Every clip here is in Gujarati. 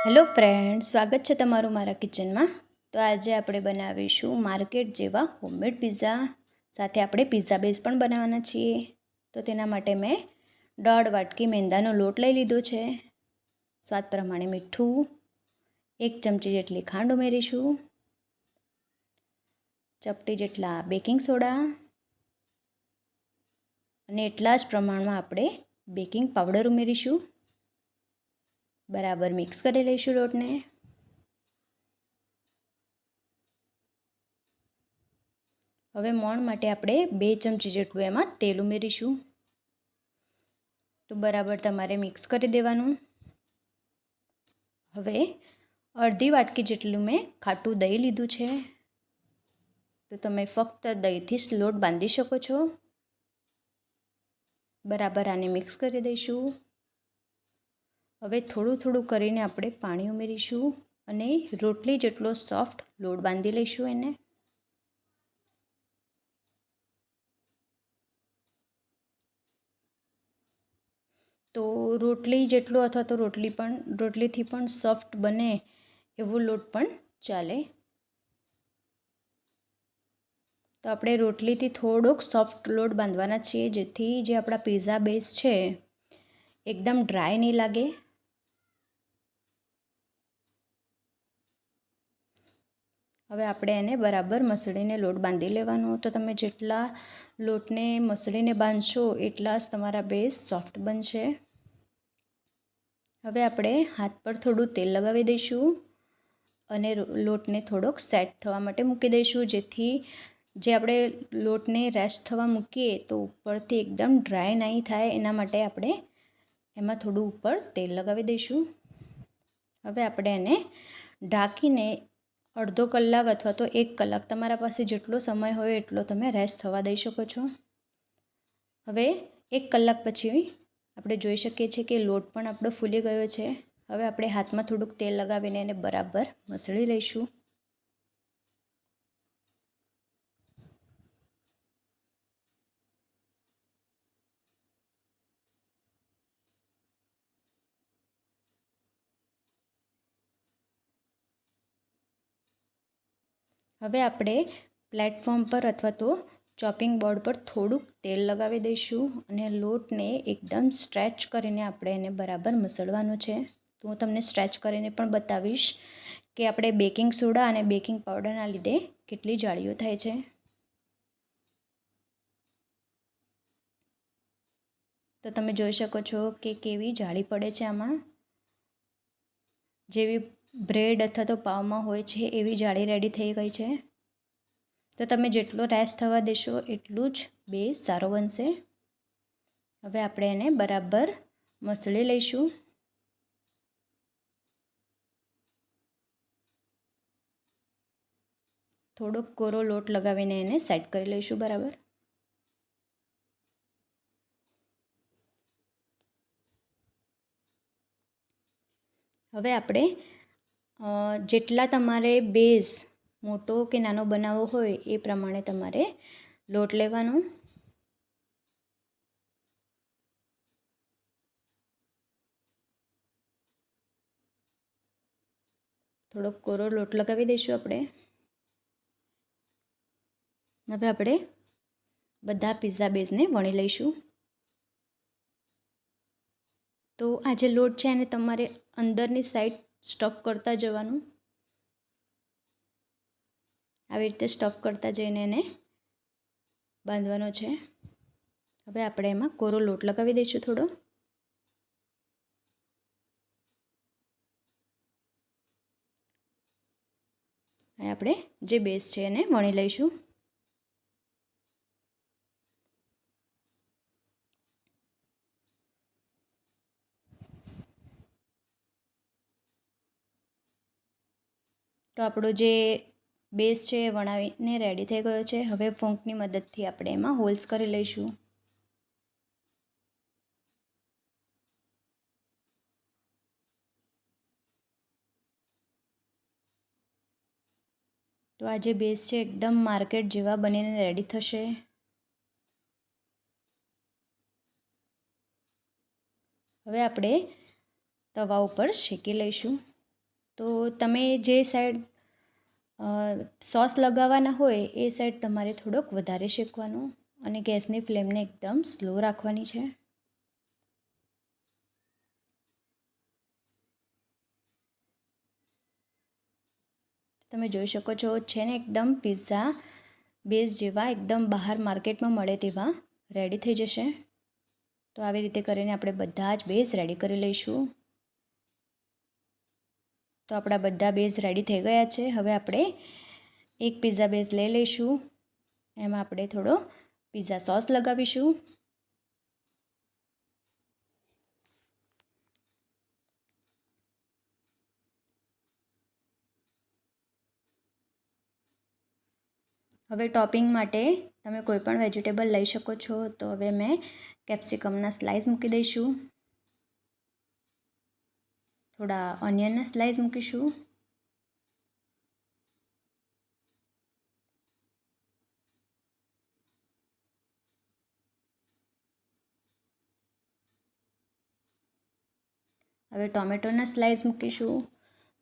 હેલો ફ્રેન્ડ, સ્વાગત છે તમારું મારા કિચનમાં। તો આજે આપણે બનાવીશું માર્કેટ જેવા હોમમેડ પિઝા। સાથે આપણે પિઝા બેઝ પણ બનાવવાના છીએ। તો તેના માટે મેં 1.5 વાટકી મેંદાનો લોટ લઈ લીધો છે। સ્વાદ પ્રમાણે મીઠું, 1 ચમચી જેટલી ખાંડ ઉમેરીશું, ચપટી જેટલા બેકિંગ સોડા અને એટલા જ પ્રમાણમાં આપણે બેકિંગ પાવડર ઉમેરીશું। બરાબર મિક્સ કરી લઈશું લોટને। હવે મોણ માટે આપણે 2 ચમચી જેટલું એમાં તેલ ઉમેરીશું। તો બરાબર તમારે મિક્સ કરી દેવાનું। હવે અડધી વાટકી જેટલું મેં ખાટું દહીં લીધું છે। તો તમે ફક્ત દહીંથી જ લોટ બાંધી શકો છો। બરાબર આને મિક્સ કરી દઈશું। હવે થોડું થોડું કરીને આપણે પાણી ઉમેરીશું અને રોટલી જેટલો સોફ્ટ લોટ બાંધી લઈશું એને। તો રોટલી જેટલો અથવા તો રોટલીથી પણ સોફ્ટ બને એવો લોટ પણ ચાલે। તો આપણે રોટલીથી થોડોક સોફ્ટ લોટ બાંધવાના છીએ, જેથી જે આપણા પિઝા બેઝ છે એકદમ ડ્રાય નહીં લાગે। હવે આપણે એને બરાબર મસળીને લોટ બાંધી લેવાનો। તો તમે જેટલા લોટને મસળીને બાંધશો એટલા જ તમારા બેઝ સોફ્ટ બનશે। હવે આપણે હાથ પર થોડું તેલ લગાવી દઈશું અને લોટને થોડોક સેટ થવા માટે મૂકી દઈશું, જેથી જે આપણે લોટને રેસ્ટ થવા મૂકીએ તો ઉપરથી એકદમ ડ્રાય નહીં થાય, એના માટે આપણે એમાં થોડું ઉપર તેલ લગાવી દઈશું। હવે આપણે એને ઢાંકીને અડધો કલાક અથવા તો 1 કલાક, તમારા પાસે જેટલો સમય હોય એટલો તમે રેસ્ટ થવા દઈ શકો છો। હવે 1 કલાક પછી આપણે જોઈ શકીએ છીએ કે લોટ પણ આપણો ફૂલી ગયો છે। હવે આપણે હાથમાં થોડુંક તેલ લગાવીને એને બરાબર મસળી લઈશું। હવે આપણે પ્લેટફોર્મ પર અથવા તો ચોપિંગ બોર્ડ પર થોડુંક તેલ લગાવી દઈશું અને લોટને એકદમ સ્ટ્રેચ કરીને આપણે એને બરાબર મસળવાનું છે। તો હું તમને સ્ટ્રેચ કરીને પણ બતાવીશ કે આપણે બેકિંગ સોડા અને બેકિંગ પાવડરના લીધે કેટલી જાળીઓ થાય છે। તો તમે જોઈ શકો છો કે કેવી જાળી પડે છે આમાં, જેવી બ્રેડ અથવા તો પાવમાં હોય છે એવી જાળી રેડી થઈ ગઈ છે। તો તમે જેટલો રેસ્ટ થવા દેશો એટલું જ બેઝ સારો બનશે। હવે આપણે એને બરાબર મસળી લઈશું। થોડોક કોરો લોટ લગાવીને એને સેટ કરી લઈશું બરાબર। હવે આપણે જેટલા તમારે બેઝ મોટો કે નાનો બનાવવો હોય એ પ્રમાણે તમારે લોટ લેવાનો। થોડોક કોરો લોટ લગાવી દઈશું આપણે। હવે આપણે બધા પિઝા બેઝને વણી લઈશું। તો આ જે લોટ છે એને તમારે અંદરની સાઈડ સ્ટફ કરતા જવાનું, આવી રીતે સ્ટફ કરતા જઈને એને બાંધવાનો છે। હવે આપણે એમાં કોરો લોટ લગાવી દઈશું થોડો। હવે આપણે જે બેઝ છે એને વણી લઈશું। તો આપણો જે બેઝ છે એ વણાવીને રેડી થઈ ગયો છે। હવે ફોંકની મદદથી આપણે એમાં હોલ્સ કરી લઈશું। તો આ જે બેઝ છે એકદમ માર્કેટ જેવા બનીને રેડી થશે। હવે આપણે તવા ઉપર શેકી લઈશું। તો તમે જે સાઈડ સોસ લગાવવાના હોય એ સાઈડ તમારે થોડોક વધારે શેકવાનો અને ગેસની ફ્લેમને એકદમ સ્લો રાખવાની છે. તમે જોઈ શકો છો છે ને એકદમ પિઝા બેઝ જેવા એકદમ બહાર માર્કેટમાં મળે તેવા રેડી થઈ જશે. તો આવી રીતે કરીને આપણે બધા જ બેઝ રેડી કરી લઈશું. તો આપણા બધા બેઝ રેડી થઈ ગયા છે. હવે આપણે એક પિઝા બેઝ લઈ લઈશું. એમાં આપણે થોડો પિઝા સોસ લગાવીશું. હવે ટોપિંગ માટે તમે કોઈ પણ વેજીટેબલ લઈ શકો છો. તો હવે મેં કેપ્સિકમના સ્લાઇસ મૂકી દઈશું. થોડા ઓનિયનના સ્લાઇસ મૂકીશું. હવે ટોમેટોના સ્લાઇસ મૂકીશું.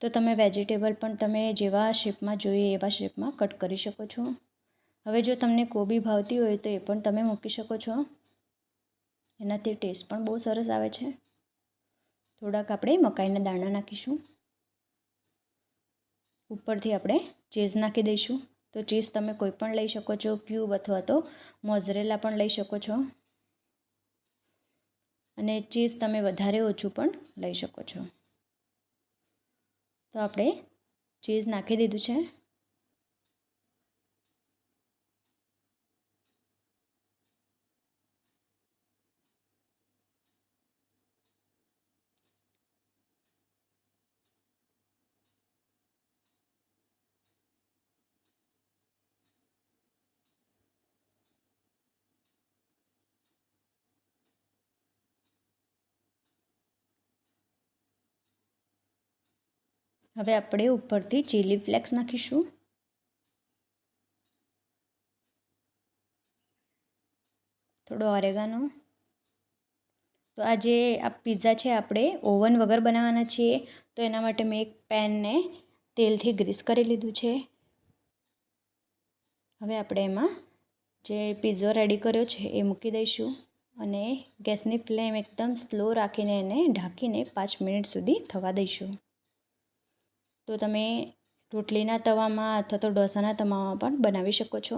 તો તમે વેજીટેબલ પણ તમે જેવા શેપમાં જોઈએ એવા શેપમાં કટ કરી શકો છો. હવે જો તમને કોબી ભાવતી હોય તો એ પણ તમે મૂકી શકો છો. એનાથી ટેસ્ટ પણ બહુ સરસ આવે છે. થોડાક આપણે મકાઈના દાણા નાખીશું. ઉપરથી આપણે ચીઝ નાખી દઈશું. તો ચીઝ તમે કોઈ પણ લઈ શકો છો, ક્યુબ અથવા તો મોઝરેલા પણ લઈ શકો છો. અને ચીઝ તમે વધારે ઓછું પણ લઈ શકો છો. તો આપણે ચીઝ નાખી દીધું છે. હવે આપણે ઉપરથી ચીલી ફ્લેક્સ નાખીશું. થોડો ઓરેગાનો. તો આ જે આ પિઝા છે આપણે ઓવન વગર બનાવવાના છીએ. તો એના માટે મેં એક પેનને તેલથી ગ્રીસ કરી લીધું છે. હવે આપણે એમાં જે પિઝા રેડી કર્યો છે એ મૂકી દઈશું અને ગેસની ફ્લેમ એકદમ સ્લો રાખીને એને ઢાંકીને 5 મિનિટ સુધી થવા દઈશું. તો તમે રોટલીના તવામાં અથવા તો ઢોસાના તવામાં પણ બનાવી શકો છો.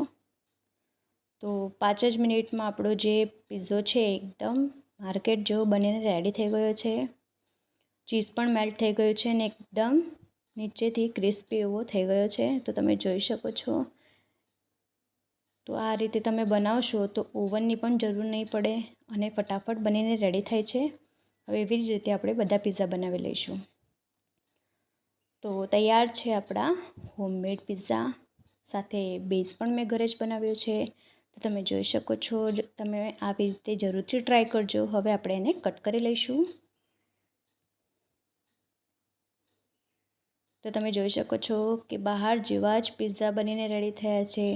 તો 5 જ મિનિટમાં આપણો જે પિઝો છે એકદમ માર્કેટ જેવો બનીને રેડી થઈ ગયો છે. ચીઝ પણ મેલ્ટ થઈ ગયું છે અને એકદમ નીચેથી ક્રિસ્પી એવો થઈ ગયો છે. તો તમે જોઈ શકો છો. તો આ રીતે તમે બનાવશો તો ઓવનની પણ જરૂર નહીં પડે અને ફટાફટ બનીને રેડી થાય છે. હવે એવી જ રીતે આપણે બધા પિઝા બનાવી લઈશું. તો તૈયાર છે આપણા હોમમેડ પિઝા. સાથે બેઝ પણ મેં ઘરે જ બનાવ્યો છે. તો તમે જોઈ શકો છો. તમે આવી રીતે જરૂરથી ટ્રાય કરજો. હવે આપણે એને કટ કરી લઈશું. તો તમે જોઈ શકો છો કે બહાર જેવા જ પિઝા બનીને રેડી થયા છે.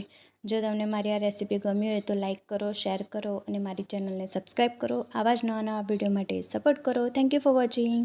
જો તમને મારી આ રેસીપી ગમી હોય તો લાઇક કરો, શેર કરો અને મારી ચેનલને સબસ્ક્રાઈબ કરો. આવા જ નવા વિડીયો માટે સપોર્ટ કરો. Thank you for watching.